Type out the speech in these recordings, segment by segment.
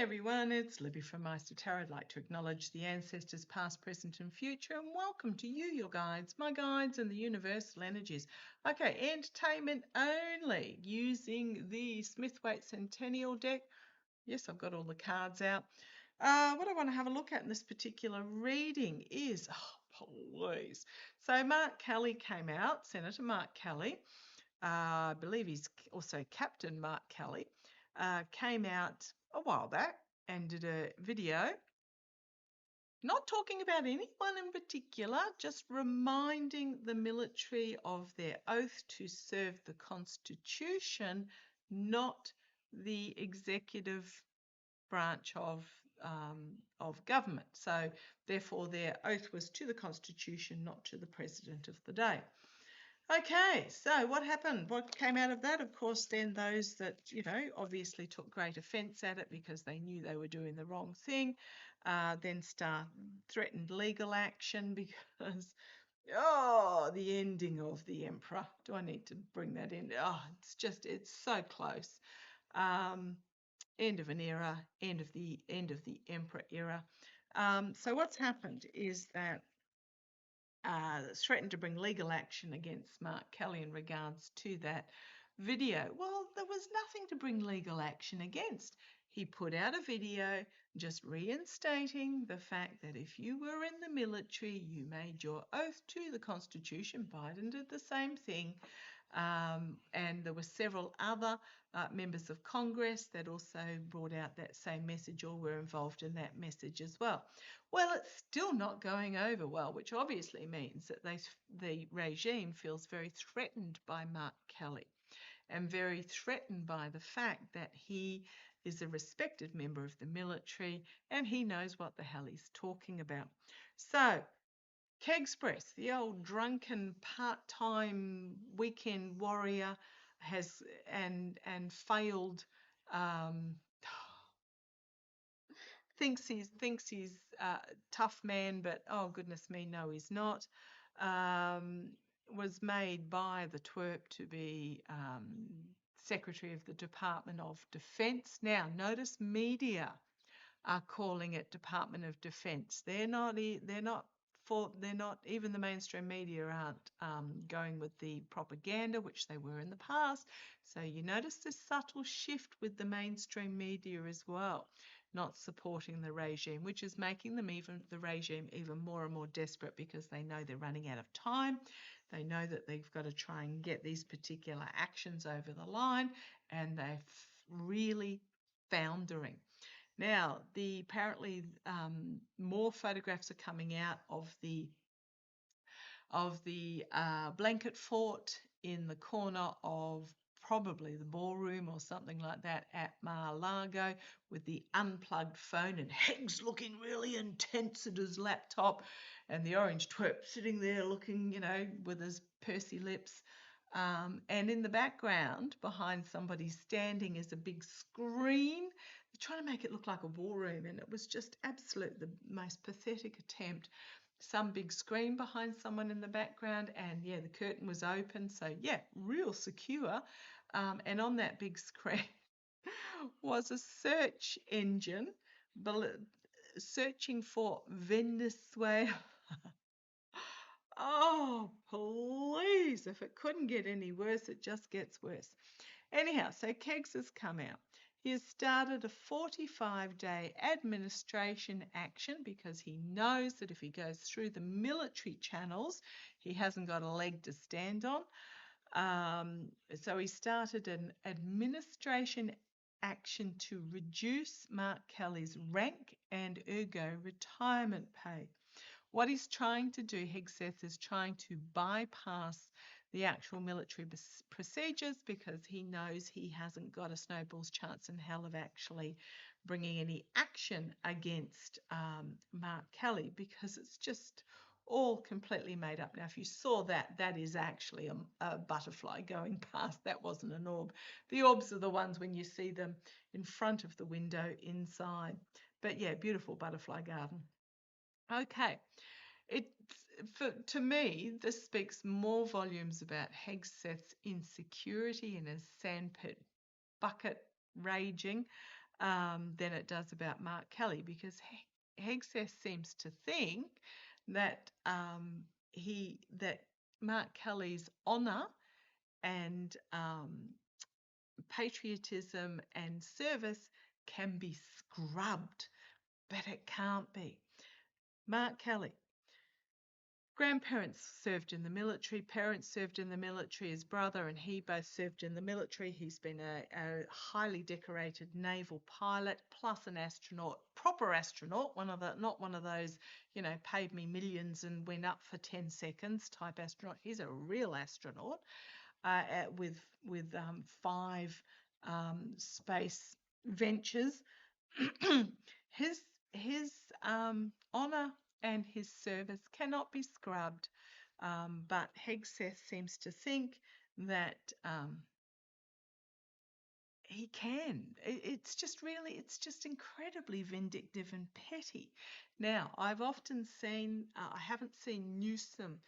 everyone, it's Libby from maighstirtarot. I'd like to acknowledge the ancestors past, present and future, and welcome to you, your guides, my guides and the universal energies. Okay, entertainment only using the Smith-Waite Centennial deck. Yes, I've got all the cards out. What I want to have a look at in this particular reading is, please. So Mark Kelly came out, Senator Mark Kelly. I believe he's also Captain Mark Kelly, came out a while back and did a video not talking about anyone in particular, just reminding the military of their oath to serve the Constitution, not the executive branch of government. So therefore their oath was to the Constitution, not to the President of the day. Okay, so what happened? What came out of that? Of course, then those that, obviously took great offence at it because they knew they were doing the wrong thing, then threatened legal action because, the ending of the emperor. Do I need to bring that in? It's so close. End of an era, end of the emperor era. So what's happened is that threatened to bring legal action against Mark Kelly in regards to that video. Well, there was nothing to bring legal action against. He put out a video just reinstating the fact that if you were in the military, you made your oath to the Constitution. Biden did the same thing. And there were several other members of Congress that also brought out that same message or were involved in that message as well. Well, it's still not going over well, which obviously means that the regime feels very threatened by Mark Kelly and very threatened by the fact that he is a respected member of the military and he knows what the hell he's talking about. So, Kegspress, the old drunken part-time weekend warrior, has and failed. Thinks he's a tough man, but oh goodness me, no, he's not. Was made by the twerp to be Secretary of the Department of Defence. Now, notice media are calling it Department of Defence. They're not even the mainstream media aren't going with the propaganda, which they were in the past. So you notice this subtle shift with the mainstream media as well, not supporting the regime, which is making the regime even more and more desperate because they know they're running out of time. They know that they've got to try and get these particular actions over the line, and they're really foundering. Now, apparently more photographs are coming out of the blanket fort in the corner of probably the ballroom or something like that at Mar-a-Lago with the unplugged phone and Hegs looking really intense at his laptop and the orange twerp sitting there looking, with his pursy lips. And in the background, behind somebody standing, is a big screen. They're trying to make it look like a war room, and it was just the most pathetic attempt. Some big screen behind someone in the background, and the curtain was open, so real secure. And on that big screen was a search engine searching for Venezuela. Oh, please. If it couldn't get any worse, it just gets worse. Anyhow, so Kegs has come out. He has started a 45-day administration action because he knows that if he goes through the military channels, he hasn't got a leg to stand on. So he started an administration action to reduce Mark Kelly's rank and ergo retirement pay. What he's trying to do, Hegseth, is trying to bypass the actual military procedures because he knows he hasn't got a snowball's chance in hell of actually bringing any action against Mark Kelly because it's just all completely made up. Now, if you saw that, that is actually a butterfly going past. That wasn't an orb. The orbs are the ones when you see them in front of the window inside. But yeah, beautiful butterfly garden. Okay, to me, this speaks more volumes about Hegseth's insecurity and his sandpit bucket raging than it does about Mark Kelly, because Hegseth seems to think that that Mark Kelly's honour and patriotism and service can be scrubbed, but it can't be. Mark Kelly, grandparents served in the military, parents served in the military, his brother and he both served in the military. He's been a highly decorated naval pilot, plus an astronaut, proper astronaut, not one of those, paid me millions and went up for 10 seconds type astronaut. He's a real astronaut with 5 space ventures. his honour and his service cannot be scrubbed, but Hegseth seems to think that he can. It's just incredibly vindictive and petty. Now, I've often seen, I haven't seen Newsom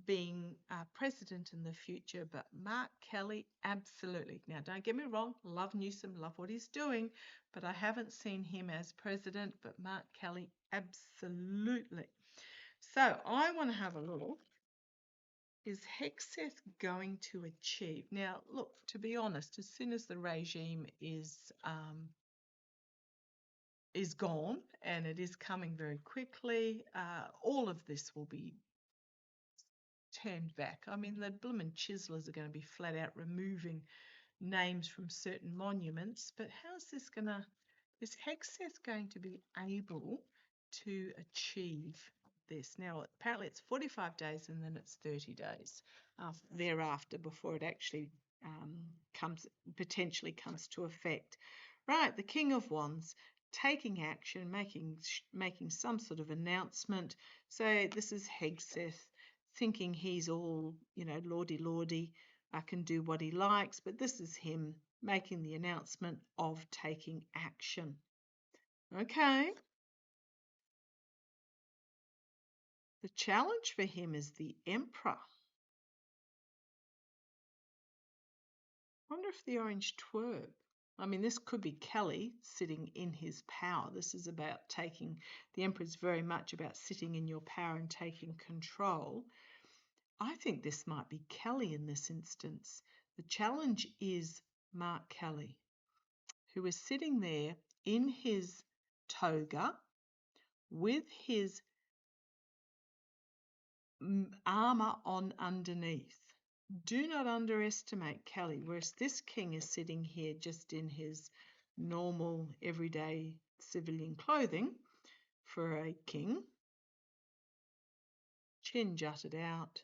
being president in the future, but Mark Kelly, absolutely. Now, don't get me wrong, love Newsom, love what he's doing, but I haven't seen him as president, but Mark Kelly, absolutely. So I want to have a look. Is Hegseth going to achieve? Now, look, to be honest, as soon as the regime is gone, and it is coming very quickly, all of this will be turned back. I mean, the bloomin' chiselers are going to be flat out removing names from certain monuments, but is Hegseth going to be able to achieve this? Now, apparently it's 45 days and then it's 30 days thereafter before it actually potentially comes to effect. Right, the King of Wands, taking action, making some sort of announcement. So this is Hegseth thinking he's all, lordy, can do what he likes, but this is him making the announcement of taking action. Okay. The challenge for him is the Emperor. I wonder if the orange twerp. I mean, this could be Kelly sitting in his power. This is about the Emperor's very much about sitting in your power and taking control. I think this might be Kelly in this instance. The challenge is Mark Kelly, who is sitting there in his toga with his armour on underneath. Do not underestimate Kelly, whereas this king is sitting here just in his normal, everyday civilian clothing for a king. Chin jutted out,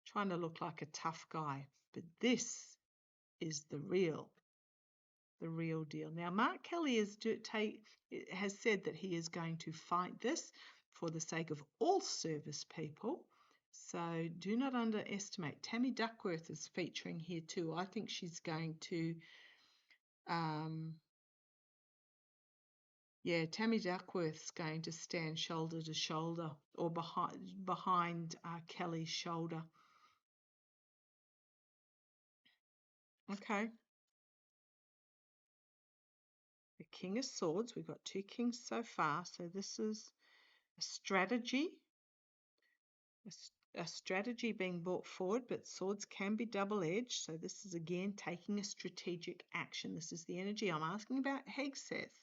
trying to look like a tough guy. But this is the real deal. Now, Mark Kelly has said that he is going to fight this for the sake of all service people. So do not underestimate. Tammy Duckworth is featuring here too. I think she's going to, Tammy Duckworth's going to stand shoulder to shoulder or behind Kelly's shoulder. Okay. The King of Swords. We've got 2 kings so far. So this is a strategy. A strategy being brought forward, but swords can be double-edged. So this is again taking a strategic action. This is the energy I'm asking about. Hegseth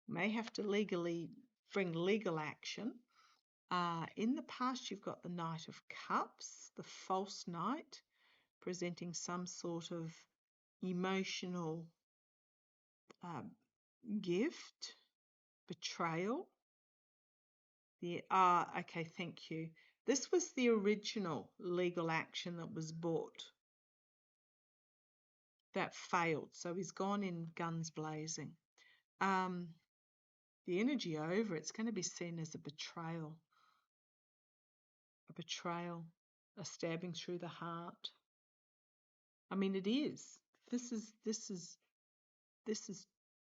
may have to bring legal action. In the past, you've got the Knight of Cups, the false knight, presenting some sort of emotional gift, betrayal. Okay, thank you. This was the original legal action that was brought. That failed, so he's gone in guns blazing. The energy over, it's going to be seen as a betrayal. A betrayal, a stabbing through the heart. I mean, it is. This is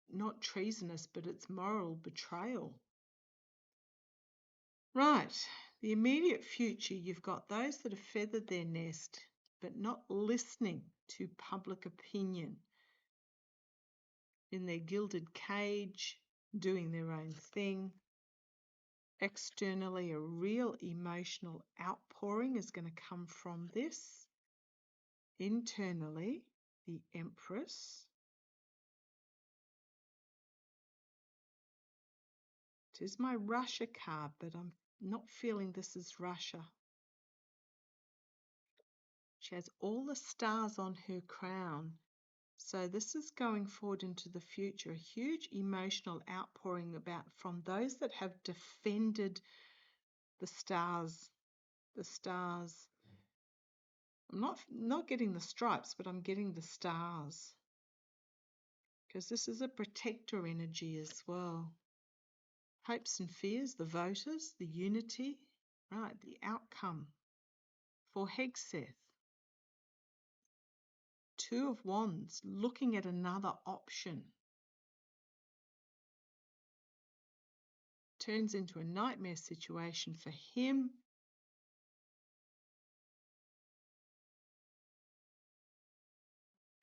not treasonous, but it's moral betrayal. Right, the immediate future, you've got those that have feathered their nest, but not listening to public opinion. in their gilded cage, doing their own thing. Externally, a real emotional outpouring is going to come from this. Internally, the Empress. It is my Russia card, but I'm not feeling this is Russia. She has all the stars on her crown. So this is going forward into the future, a huge emotional outpouring from those that have defended the stars. The stars. I'm not getting the stripes, but I'm getting the stars. Because this is a protector energy as well. Hopes and fears, the voters, the unity, right, the outcome for Hegseth. Two of Wands, looking at another option. Turns into a nightmare situation for him.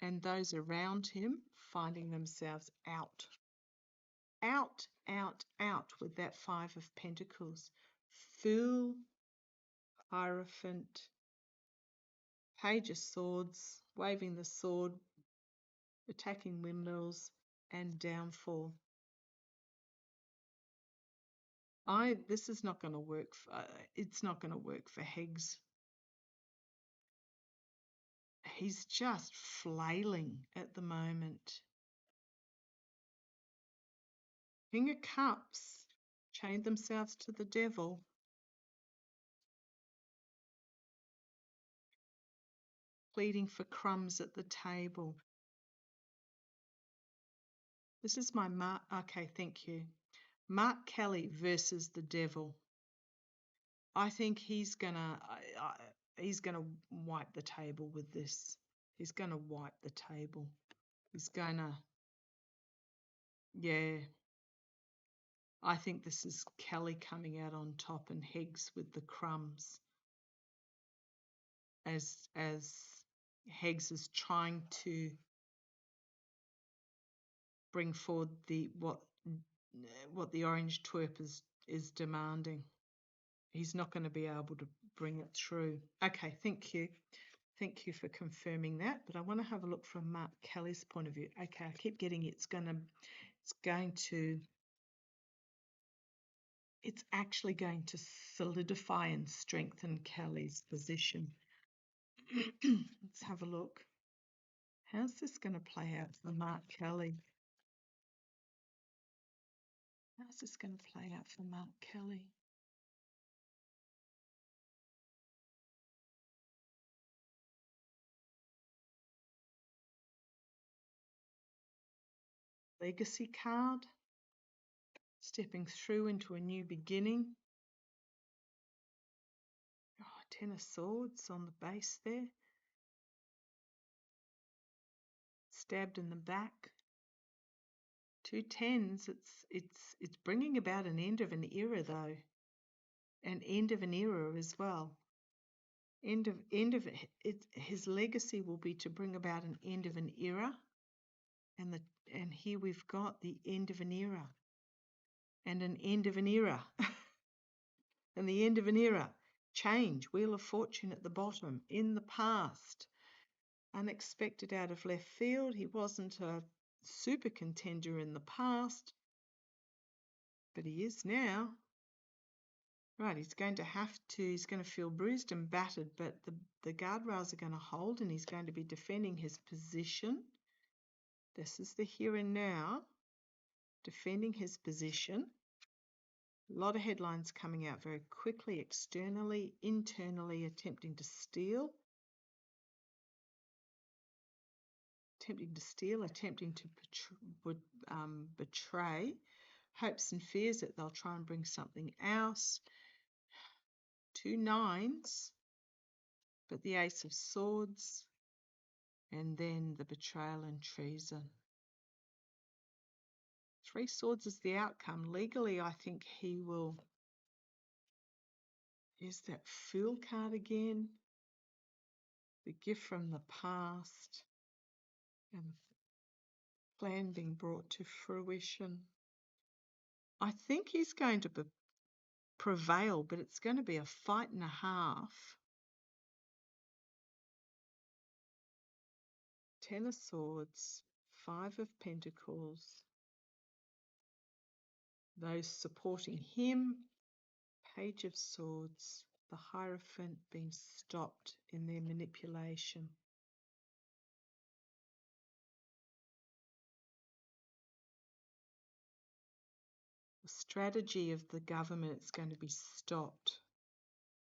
And those around him finding themselves out. Out, out, out with that Five of Pentacles. Fool, Hierophant, Page of Swords, waving the sword, attacking windmills, and downfall. This is not going to work. It's not going to work for Hegs. He's just flailing at the moment. King of Cups chained themselves to the devil. Pleading for crumbs at the table. This is my Mark. Okay, thank you. Mark Kelly versus the devil. I think he's gonna wipe the table with this. He's gonna wipe the table. He's gonna, yeah. I think this is Kelly coming out on top and Hegs with the crumbs. As Hegs is trying to bring forward what the orange twerp is demanding. He's not going to be able to bring it through. Okay, thank you. Thank you for confirming that. But I want to have a look from Mark Kelly's point of view. Okay, I keep getting it's actually going to solidify and strengthen Kelly's position. Let's have a look. How's this going to play out for Mark Kelly? How's this going to play out for Mark Kelly? Legacy card. Stepping through into a new beginning. Oh, Ten of Swords on the base there. Stabbed in the back. Two tens. It's bringing about an end of an era though. An end of an era as well. His legacy will be to bring about an end of an era. And here we've got the end of an era. And an end of an era. And the end of an era. Change. Wheel of Fortune at the bottom. In the past. Unexpected out of left field. He wasn't a super contender in the past. But he is now. Right, he's going to feel bruised and battered, but the guardrails are going to hold and he's going to be defending his position. This is the here and now. Defending his position. A lot of headlines coming out very quickly, externally, internally, attempting to steal. Attempting to betray. Hopes and fears that they'll try and bring something else. Two nines, but the Ace of Swords, and then the betrayal and treason. Three Swords is the outcome. Legally, I think he will. Here's that Fool card again. The gift from the past. And plan being brought to fruition. I think he's going to prevail, but it's going to be a fight and a half. 10 of Swords, 5 of Pentacles. Those supporting him, Page of Swords, the Hierophant being stopped in their manipulation. The strategy of the government is going to be stopped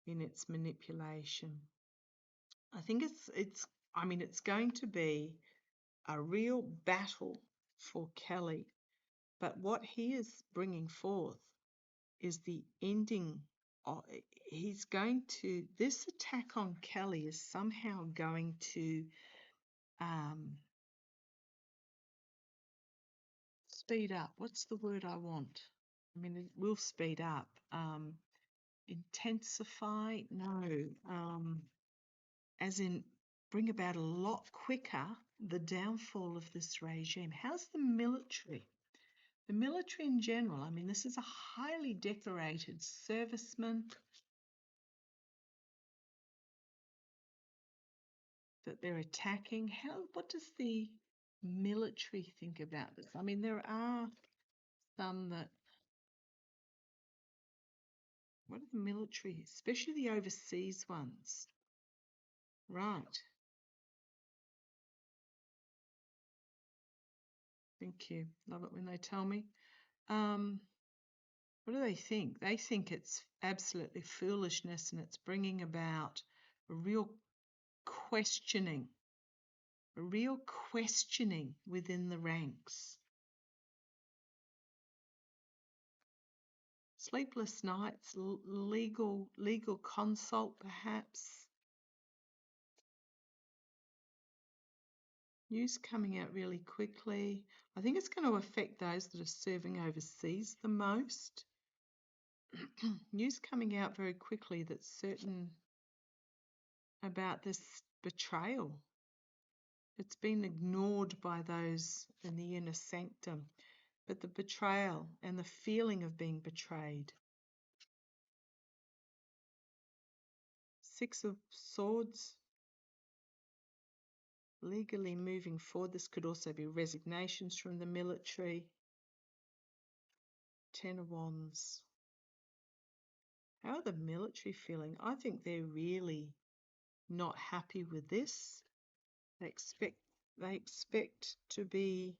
in its manipulation. I think it's going to be a real battle for Kelly, but what he is bringing forth is the ending of, this attack on Kelly is somehow going to speed up. What's the word I want? I mean, it will speed up. Intensify? No. As in bring about a lot quicker the downfall of this regime. How's the military? The military in general, I mean, this is a highly decorated serviceman that they're attacking. What does the military think about this? I mean, there are some that, what are the military, especially the overseas ones? Right. Thank you. Love it when they tell me. What do they think? They think it's absolutely foolishness and it's bringing about a real questioning within the ranks. Sleepless nights, legal consult perhaps. News coming out really quickly. I think it's going to affect those that are serving overseas the most. News coming out very quickly that's certain about this betrayal. It's been ignored by those in the inner sanctum, but the betrayal and the feeling of being betrayed. 6 of Swords, legally moving forward. This could also be resignations from the military. 10 of Wands. How are the military feeling? I think they're really not happy with this. They expect to be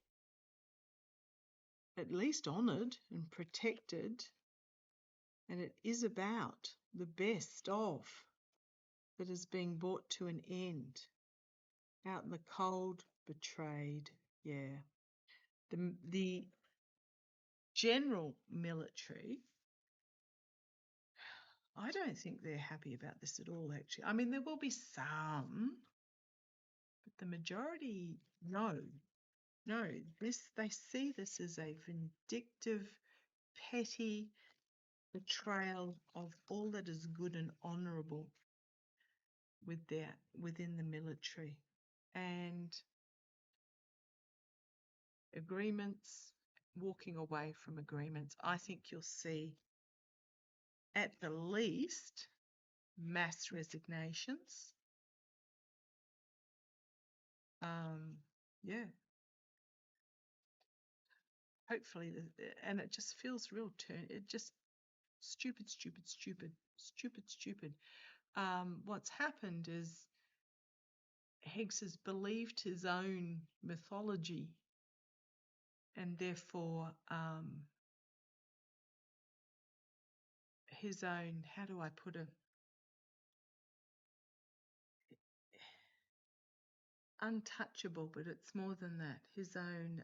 at least honoured and protected, and it is about the best of that is being brought to an end. Out in the cold, betrayed. Yeah. The general military, I don't think they're happy about this at all, actually. I mean, there will be some, but the majority, no. No, they see this as a vindictive, petty betrayal of all that is good and honourable within the military. And agreements, walking away from agreements. I think you'll see at the least mass resignations. Yeah. Hopefully, and it just feels real it just stupid. What's happened is Hegs has believed his own mythology and therefore his own, how do I put it, untouchable, but it's more than that. His own,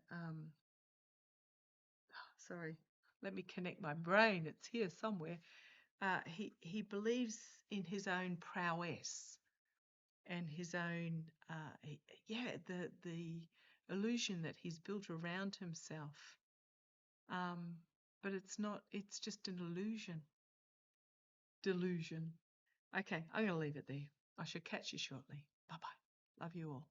sorry, let me connect my brain. It's here somewhere. He believes in his own prowess and his own, the illusion that he's built around himself. But it's not, it's just an illusion. Delusion. Okay, I'm going to leave it there. I shall catch you shortly. Bye-bye. Love you all.